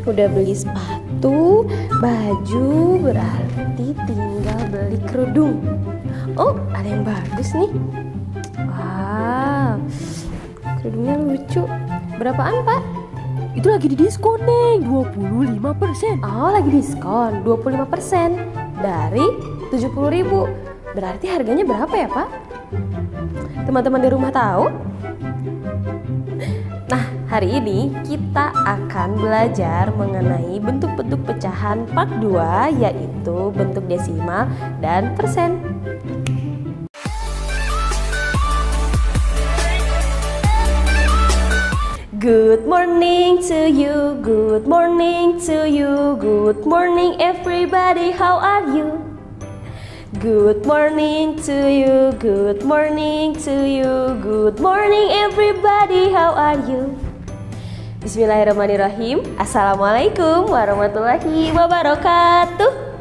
Udah beli sepatu, baju, berarti tinggal beli kerudung. Oh, ada yang bagus nih. Wah, kerudungnya lucu. Berapaan, Pak? Itu lagi di diskon, Neng, 25%. Oh, lagi diskon 25% dari 70.000. Berarti harganya berapa ya, Pak? Teman-teman di rumah tahu? Nah, hari ini kita akan belajar mengenai bentuk-bentuk pecahan part 2, yaitu bentuk desimal dan persen. Good morning to you, good morning to you, good morning everybody, how are you? Good morning to you, good morning to you, good morning everybody, how are you? Bismillahirrahmanirrahim. Assalamualaikum warahmatullahi wabarakatuh.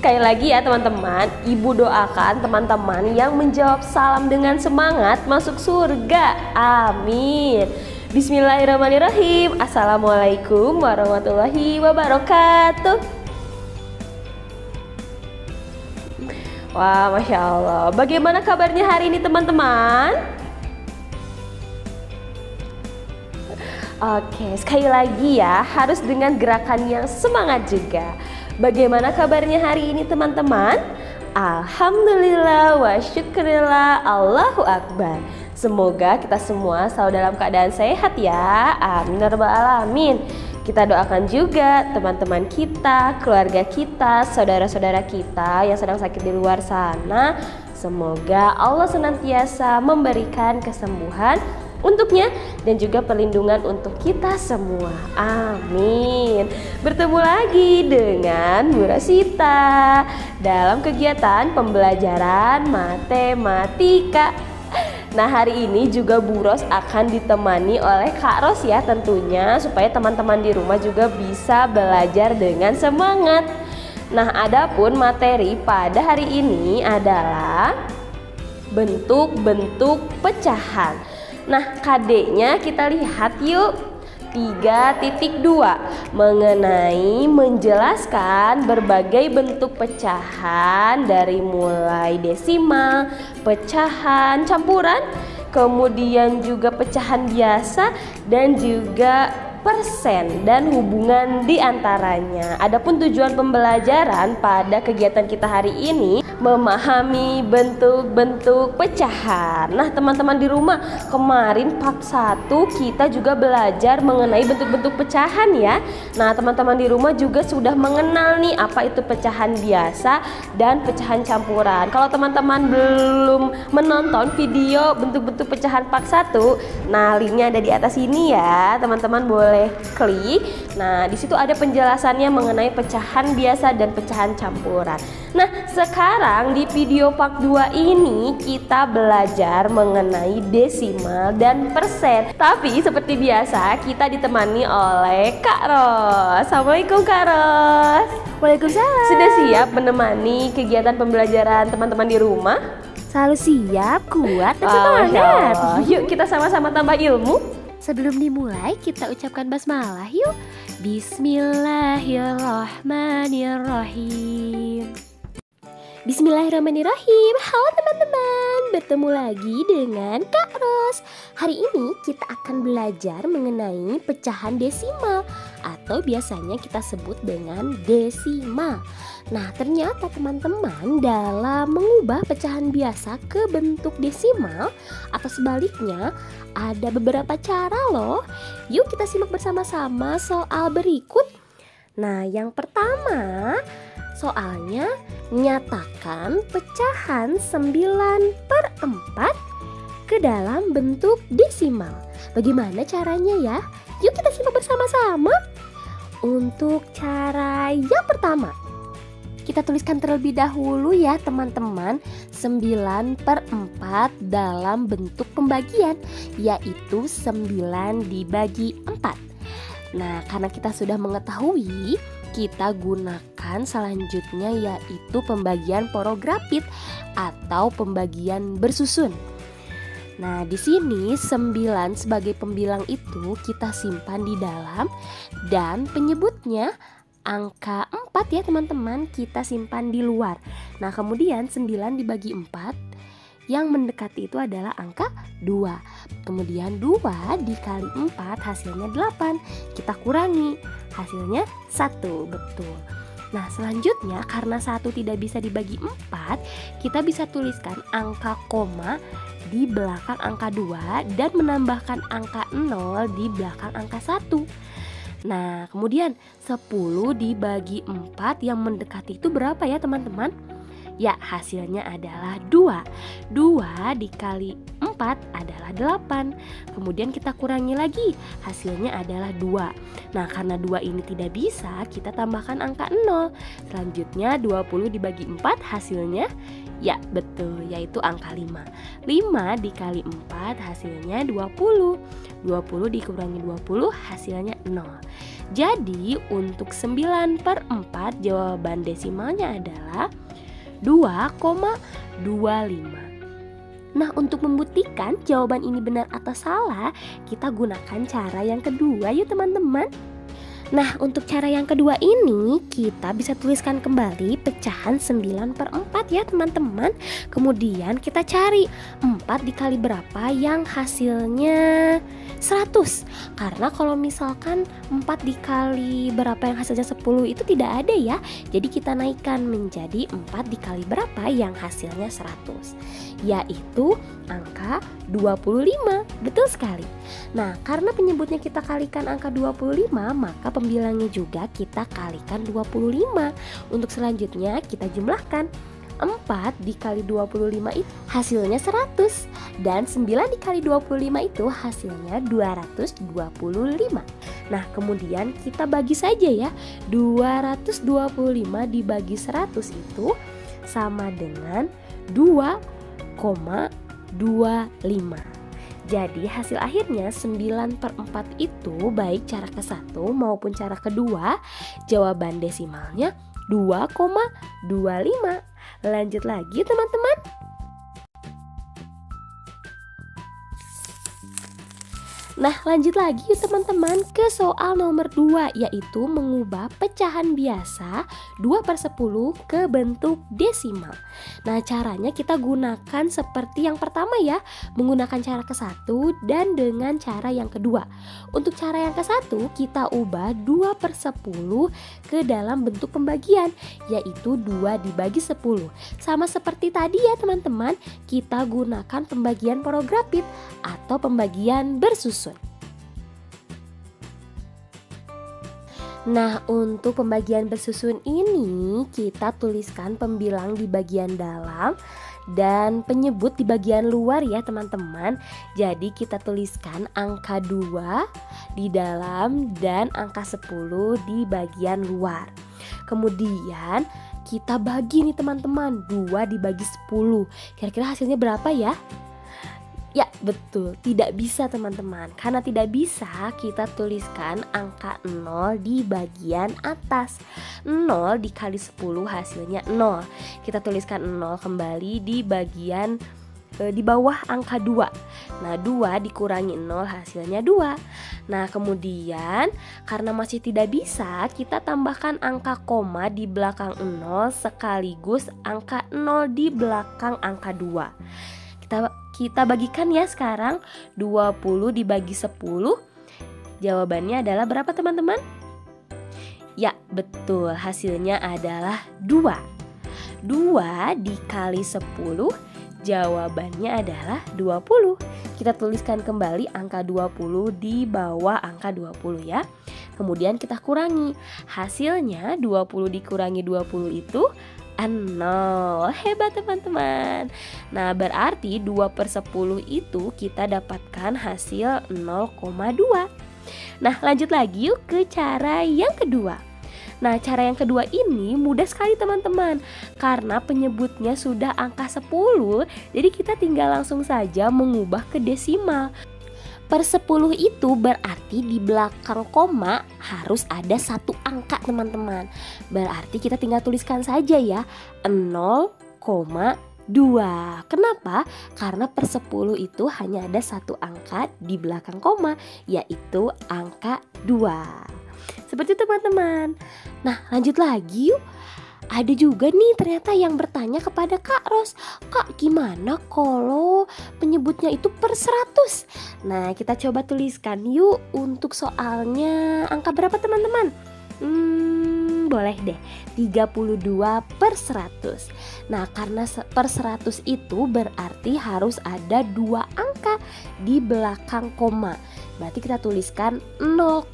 Sekali lagi ya teman-teman, Ibu doakan teman-teman yang menjawab salam dengan semangat masuk surga. Amin. Bismillahirrahmanirrahim. Assalamualaikum warahmatullahi wabarakatuh. Wah, Masya Allah. Bagaimana kabarnya hari ini teman-teman? Oke, sekali lagi ya, harus dengan gerakan yang semangat juga. Bagaimana kabarnya hari ini teman-teman? Alhamdulillah wa syukurillah, Allahu Akbar. Semoga kita semua selalu dalam keadaan sehat ya. Amin ya rabbal alamin. Kita doakan juga teman-teman kita, keluarga kita, saudara-saudara kita yang sedang sakit di luar sana. Semoga Allah senantiasa memberikan kesembuhan untuknya dan juga perlindungan untuk kita semua. Amin. Bertemu lagi dengan Bu Rosita dalam kegiatan pembelajaran matematika. Nah, hari ini juga Bu Ros akan ditemani oleh Kak Ros ya tentunya, supaya teman-teman di rumah juga bisa belajar dengan semangat. Nah, adapun materi pada hari ini adalah bentuk-bentuk pecahan. Nah, KD-nya kita lihat yuk. 3.2 mengenai menjelaskan berbagai bentuk pecahan dari mulai desimal, pecahan campuran, kemudian juga pecahan biasa dan juga persen dan hubungan di antaranya. Adapun tujuan pembelajaran pada kegiatan kita hari ini memahami bentuk-bentuk pecahan. Nah, teman-teman di rumah, kemarin part 1 kita juga belajar mengenai bentuk-bentuk pecahan ya. Nah, teman-teman di rumah juga sudah mengenal nih apa itu pecahan biasa dan pecahan campuran. Kalau teman-teman belum menonton video bentuk-bentuk pecahan part 1, nah linknya ada di atas ini ya. Teman-teman boleh klik. Nah, di situ ada penjelasannya mengenai pecahan biasa dan pecahan campuran. Nah, sekarang di video part 2 ini kita belajar mengenai desimal dan persen. Tapi seperti biasa kita ditemani oleh Kak Ros. Assalamualaikum Kak Ros. Waalaikumsalam. Sudah siap menemani kegiatan pembelajaran teman-teman di rumah? Selalu siap, kuat, dan Masya semangat. Allah. Yuk kita sama-sama tambah ilmu. Sebelum dimulai, kita ucapkan basmalah yuk. Bismillahirrahmanirrahim. Bismillahirrahmanirrahim. Halo teman-teman, bertemu lagi dengan Kak Ros. Hari ini kita akan belajar mengenai pecahan desimal atau biasanya kita sebut dengan desimal. Nah, ternyata teman-teman dalam mengubah pecahan biasa ke bentuk desimal atau sebaliknya ada beberapa cara loh. Yuk kita simak bersama-sama soal berikut. Nah, yang pertama soalnya nyatakan pecahan 9/4 ke dalam bentuk desimal. Bagaimana caranya ya? Yuk kita simak bersama-sama. Untuk cara yang pertama, kita tuliskan terlebih dahulu ya teman-teman 9/4 dalam bentuk pembagian, yaitu 9 dibagi 4. Nah, karena kita sudah mengetahui, kita gunakan selanjutnya yaitu pembagian porografit atau pembagian bersusun. Nah, di sini 9 sebagai pembilang itu kita simpan di dalam, dan penyebutnya angka 4 ya teman-teman, kita simpan di luar. Nah, kemudian 9 dibagi 4, yang mendekati itu adalah angka 2. Kemudian 2 dikali 4 hasilnya 8. Kita kurangi, hasilnya 1, betul. Nah, selanjutnya karena 1 tidak bisa dibagi 4, kita bisa tuliskan angka koma di belakang angka 2 dan menambahkan angka 0 di belakang angka 1. Nah, kemudian 10 dibagi 4 yang mendekati itu berapa ya teman-teman? Ya, hasilnya adalah 2. 2 dikali 4 adalah 8. Kemudian kita kurangi lagi, hasilnya adalah 2. Nah, karena 2 ini tidak bisa, kita tambahkan angka 0. Selanjutnya 20 dibagi 4 hasilnya, ya betul, yaitu angka 5. 5 dikali 4 hasilnya 20. 20 dikurangi 20 hasilnya 0. Jadi untuk 9/4 jawaban desimalnya adalah 2,25. Nah, untuk membuktikan jawaban ini benar atau salah, kita gunakan cara yang kedua yuk teman-teman. Nah, untuk cara yang kedua ini kita bisa tuliskan kembali pecahan 9/4 ya teman-teman. Kemudian kita cari 4 dikali berapa yang hasilnya 100. Karena kalau misalkan 4 dikali berapa yang hasilnya 10 itu tidak ada ya. Jadi kita naikkan menjadi 4 dikali berapa yang hasilnya 100, yaitu angka 25. Betul sekali. Nah, karena penyebutnya kita kalikan angka 25, maka pembilangnya juga kita kalikan 25. Untuk selanjutnya kita jumlahkan. 4 dikali 25 itu hasilnya 100, dan 9 dikali 25 itu hasilnya 225. Nah, kemudian kita bagi saja ya. 225 dibagi 100 itu sama dengan 2,25. Jadi hasil akhirnya 9/4 itu baik cara ke-1 maupun cara kedua jawaban desimalnya 2,25. Lanjut lagi teman-teman. Nah, lanjut lagi teman-teman ke soal nomor 2, yaitu mengubah pecahan biasa 2/10 ke bentuk desimal. Nah, caranya kita gunakan seperti yang pertama ya, menggunakan cara ke-1 dan dengan cara yang kedua. Untuk cara yang ke-1 kita ubah 2/10 ke dalam bentuk pembagian, yaitu 2 dibagi 10. Sama seperti tadi ya teman-teman, kita gunakan pembagian porografit atau pembagian bersusun. Nah, untuk pembagian bersusun ini kita tuliskan pembilang di bagian dalam dan penyebut di bagian luar ya teman-teman. Jadi kita tuliskan angka 2 di dalam dan angka 10 di bagian luar. Kemudian kita bagi nih teman-teman, 2 dibagi 10. Kira-kira hasilnya berapa ya? Ya betul, tidak bisa teman-teman. Karena tidak bisa, kita tuliskan angka 0 di bagian atas. 0 dikali 10 hasilnya 0. Kita tuliskan 0 kembali di bagian di bawah angka 2. Nah, 2 dikurangi 0 hasilnya 2. Nah, kemudian karena masih tidak bisa, kita tambahkan angka koma di belakang 0 sekaligus angka 0 di belakang angka 2. Kita bagikan ya sekarang. 20 dibagi 10, jawabannya adalah berapa teman-teman? Ya betul, hasilnya adalah 2. 2 dikali 10, jawabannya adalah 20. Kita tuliskan kembali angka 20 di bawah angka 20 ya. Kemudian kita kurangi. Hasilnya 20 dikurangi 20 itu 0. Hebat teman-teman. Nah, berarti 2/10 itu kita dapatkan hasil 0,2. Nah, lanjut lagi yuk ke cara yang kedua. Nah, cara yang kedua ini mudah sekali teman-teman, karena penyebutnya sudah angka 10. Jadi kita tinggal langsung saja mengubah ke desimal. Per 10 itu berarti di belakang koma harus ada satu angka teman-teman. Berarti kita tinggal tuliskan saja ya, 0,8. 2. Kenapa? Karena per 10 itu hanya ada satu angka di belakang koma, yaitu angka 2. Seperti itu teman-teman. Nah, lanjut lagi yuk. Ada juga nih ternyata yang bertanya kepada Kak Ros, Kak, gimana kalau penyebutnya itu per 100? Nah, kita coba tuliskan yuk untuk soalnya angka berapa teman-teman? Boleh deh, 32 per 100. Nah, karena per 100 itu berarti harus ada 2 angka di belakang koma. Berarti kita tuliskan 0,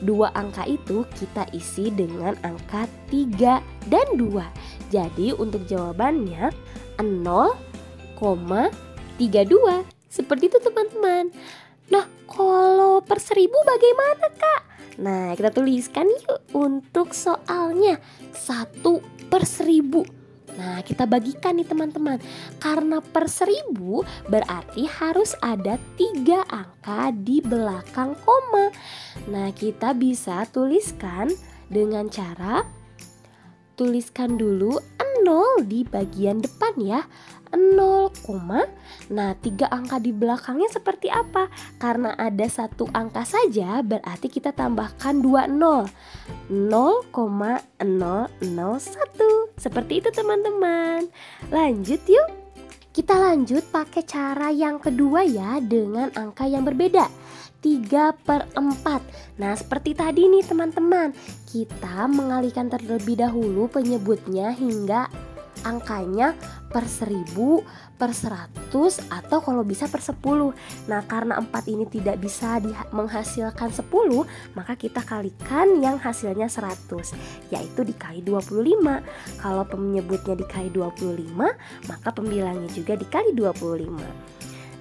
2 angka itu kita isi dengan angka 3 dan 2. Jadi untuk jawabannya 0,32. Seperti itu teman-teman. Nah, kalau per 1000 bagaimana Kak? Nah, kita tuliskan yuk untuk soalnya 1 per 1000. Nah, kita bagikan nih teman-teman. Karena per 1000 berarti harus ada 3 angka di belakang koma. Nah, kita bisa tuliskan dengan cara tuliskan dulu 0 di bagian depan ya. 0, nah 3 angka di belakangnya seperti apa? Karena ada satu angka saja berarti kita tambahkan 2 0. 0,001. Seperti itu teman-teman. Lanjut yuk. Kita lanjut pakai cara yang kedua ya, dengan angka yang berbeda. 3 per 4. Nah, seperti tadi nih teman-teman, kita mengalihkan terlebih dahulu penyebutnya hingga angkanya per 1000, per 100, atau kalau bisa per 10. Nah, karena 4 ini tidak bisa menghasilkan 10, maka kita kalikan yang hasilnya 100, yaitu dikali 25. Kalau penyebutnya dikali 25, maka pembilangnya juga dikali 25.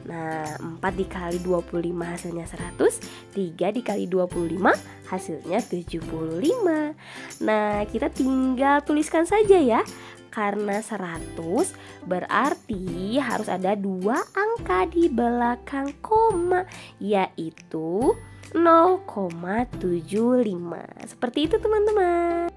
Nah, 4 dikali 25 hasilnya 100, 3 dikali 25 hasilnya 75. Nah, kita tinggal tuliskan saja ya. Karena 100 berarti harus ada 2 angka di belakang koma, yaitu 0,75. Seperti itu teman-teman.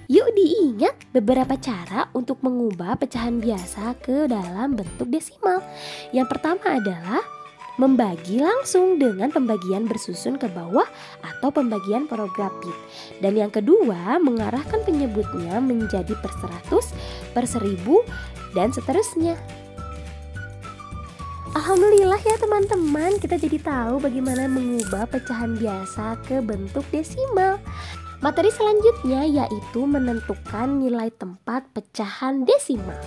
Yuk diingat beberapa cara untuk mengubah pecahan biasa ke dalam bentuk desimal. Yang pertama adalah membagi langsung dengan pembagian bersusun ke bawah atau pembagian prograpit. Dan yang kedua, mengarahkan penyebutnya menjadi per 100, per 1000, dan seterusnya. Alhamdulillah ya teman-teman, kita jadi tahu bagaimana mengubah pecahan biasa ke bentuk desimal. Materi selanjutnya yaitu menentukan nilai tempat pecahan desimal.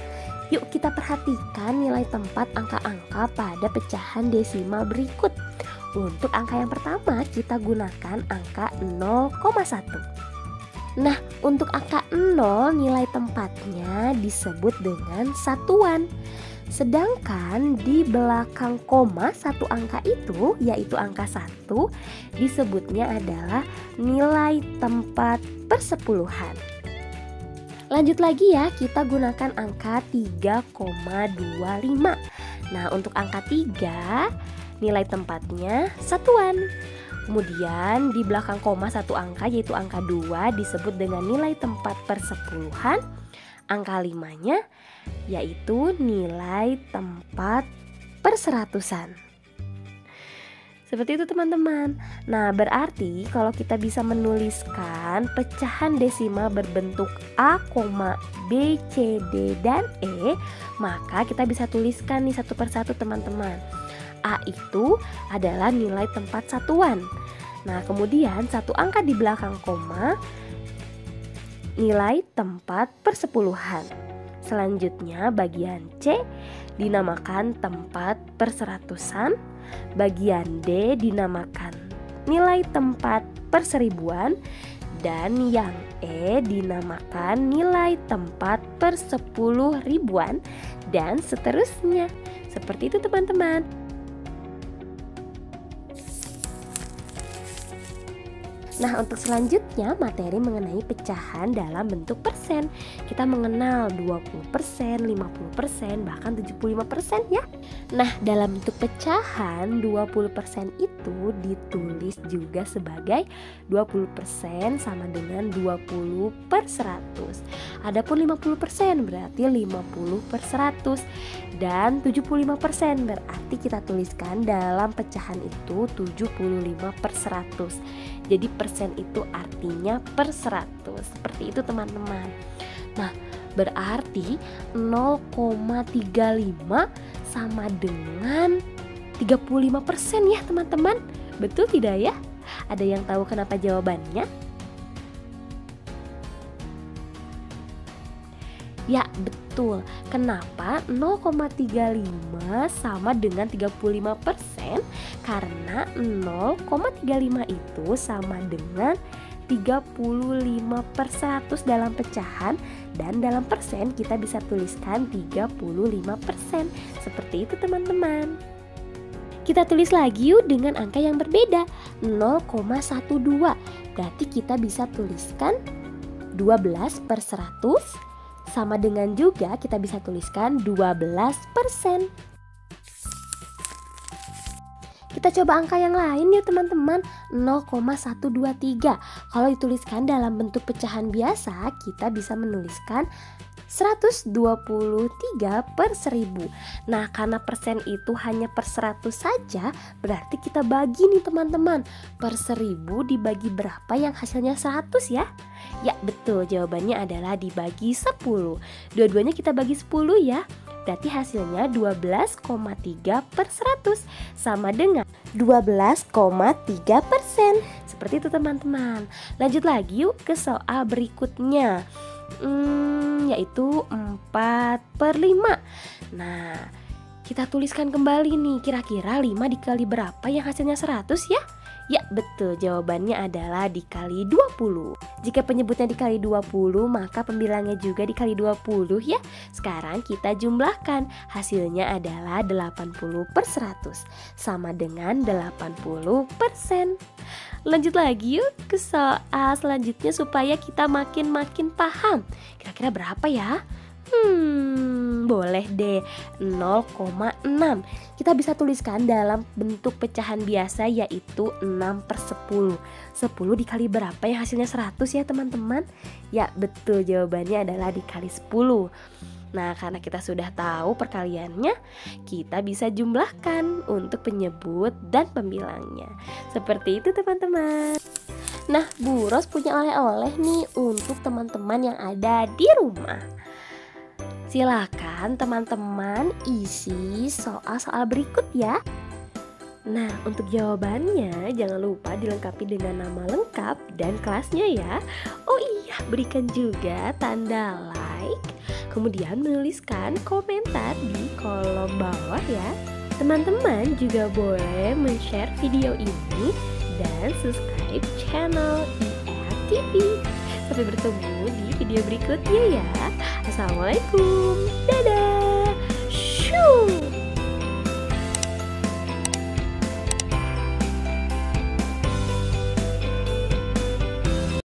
Yuk kita perhatikan nilai tempat angka-angka pada pecahan desimal berikut. Untuk angka yang pertama kita gunakan angka 0,1. Nah, untuk angka 0 nilai tempatnya disebut dengan satuan. Sedangkan di belakang koma satu angka itu, yaitu angka 1, disebutnya adalah nilai tempat persepuluhan. Lanjut lagi ya, kita gunakan angka 3,25. Nah, untuk angka 3 nilai tempatnya satuan. Kemudian di belakang koma satu angka yaitu angka 2 disebut dengan nilai tempat persepuluhan. Angka 5-nya yaitu nilai tempat perseratusan. Seperti itu teman-teman. Nah, berarti kalau kita bisa menuliskan pecahan desimal berbentuk A, B, C, D, dan E, maka kita bisa tuliskan nih satu persatu teman-teman. A itu adalah nilai tempat satuan. Nah, kemudian satu angka di belakang koma nilai tempat persepuluhan. Selanjutnya bagian C dinamakan tempat perseratusan, bagian D dinamakan nilai tempat perseribuan, dan yang E dinamakan nilai tempat persepuluh ribuan, dan seterusnya. Seperti itu teman-teman. Nah, untuk selanjutnya materi mengenai pecahan dalam bentuk persen. Kita mengenal 20%, 50%, bahkan 75% ya. Nah, dalam bentuk pecahan 20% itu ditulis juga sebagai 20% sama dengan 20 per 100. Adapun 50% berarti 50 per 100. Dan 75% berarti kita tuliskan dalam pecahan itu 75 per 100. Jadi persen itu artinya per 100. Seperti itu teman-teman. Nah, berarti 0,35 sama dengan 35% ya teman-teman. Betul tidak ya? Ada yang tahu kenapa jawabannya? Ya, betul. Kenapa 0,35 sama dengan 35%? Karena 0,35 itu sama dengan 35 per 100 dalam pecahan, dan dalam persen kita bisa tuliskan 35%. Seperti itu teman-teman. Kita tulis lagi yuk dengan angka yang berbeda, 0,12. Berarti kita bisa tuliskan 12 per 100 sama dengan juga kita bisa tuliskan 12%. Kita coba angka yang lain ya teman-teman, 0,123. Kalau dituliskan dalam bentuk pecahan biasa, kita bisa menuliskan 123 per 1000. Nah, karena persen itu hanya per 100 saja, berarti kita bagi nih teman-teman. Per 1000 dibagi berapa yang hasilnya 100 ya? Ya betul, jawabannya adalah dibagi 10. Dua-duanya kita bagi 10 ya. Berarti hasilnya 12,3 per 100 sama dengan 12,3%. Seperti itu teman-teman. Lanjut lagi yuk ke soal berikutnya, yaitu 4 per 5. Nah, kita tuliskan kembali nih, kira-kira 5 dikali berapa yang hasilnya 100 ya? Ya betul, jawabannya adalah dikali 20. Jika penyebutnya dikali 20, maka pembilangnya juga dikali 20 ya. Sekarang kita jumlahkan, hasilnya adalah 80 per 100 sama dengan 80%. Lanjut lagi yuk ke soal selanjutnya supaya kita makin paham. Kira-kira berapa ya? Boleh deh, 0,6. Kita bisa tuliskan dalam bentuk pecahan biasa, yaitu 6 per 10. 10 dikali berapa yang hasilnya 100 ya teman-teman? Ya betul, jawabannya adalah dikali 10. Nah, karena kita sudah tahu perkaliannya, kita bisa jumlahkan untuk penyebut dan pembilangnya. Seperti itu teman-teman. Nah, Bu Ros punya oleh-oleh nih untuk teman-teman yang ada di rumah. Silakan teman-teman isi soal-soal berikut ya. Nah, untuk jawabannya jangan lupa dilengkapi dengan nama lengkap dan kelasnya ya. Oh iya, berikan juga tanda like, kemudian menuliskan komentar di kolom bawah ya. Teman-teman juga boleh men-share video ini dan subscribe channel IF TV. Sampai bertemu di video berikutnya ya. Assalamualaikum. Dadah. Shoo.